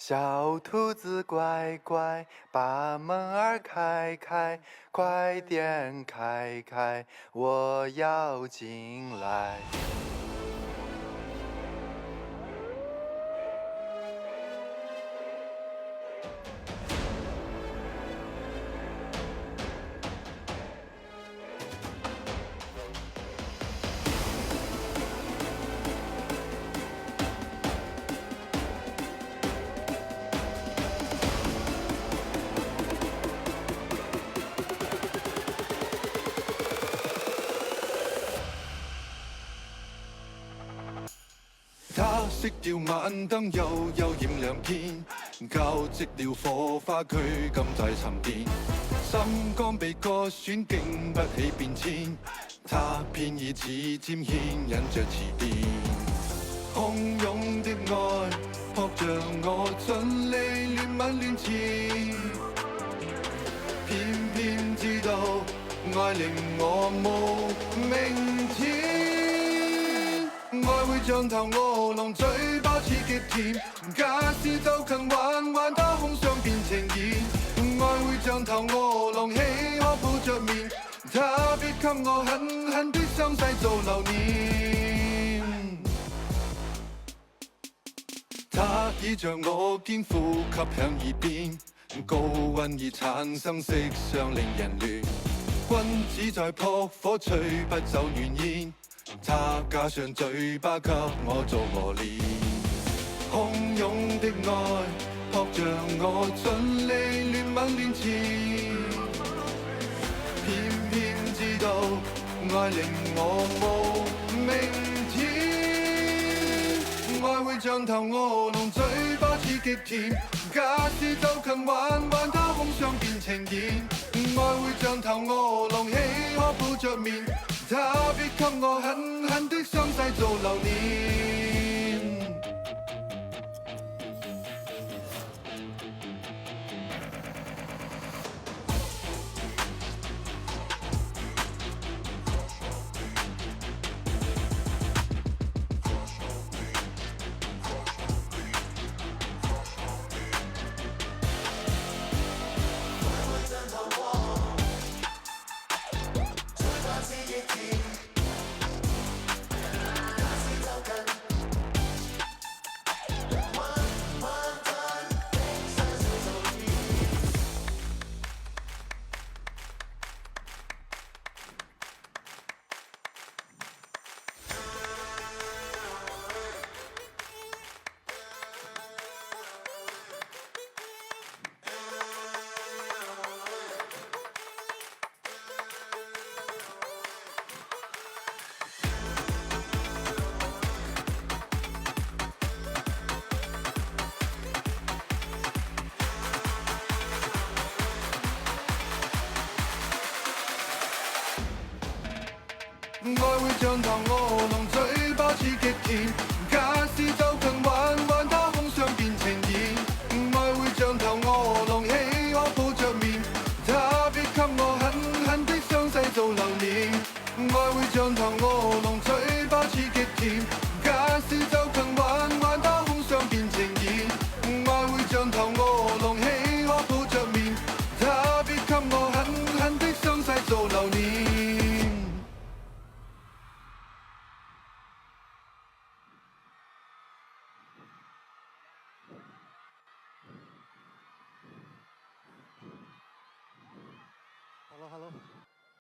小兔子乖乖，把门儿开开，快点开开，我要进来。他熄掉晚燈，又染亮天，交織了火花，佢今在沉澱。心肝被割損，經不起變遷。他偏以此尖牽引着遲電。洶湧的愛撲着我，盡力亂吻亂纏，偏偏知道愛令我無明天。愛會像頭餓狼，嘴巴似極甜，假使就近玩玩，它空想變情意。愛會像頭餓狼，豈可抱着面，他必給我狠狠的傷勢做留念。他倚着我肩，呼吸響耳邊，高溫已產生色相令人亂。君子在撲火，吹不走暖煙。他加上嘴巴給我做磨練，洶湧的愛撲着我，盡力亂吻亂纏，偏偏知道愛令我無明天。愛會像頭餓狼，嘴巴似極甜，假使就近玩玩，它空想變情意。愛會像頭餓狼，豈可抱着面，他必給我狠狠的傷勢做留念。愛會像頭餓狼，嘴巴似極甜，假使就近玩玩，它空想變情意。愛會像頭餓狼，豈可抱着面，他必給我狠狠的傷勢做留念。愛會像頭餓狼，嘴巴似極甜，假使就近玩玩，它空想變情意。愛會像頭餓狼，豈可抱着面，他必給我狠狠的傷勢做留念。Hello，Hello。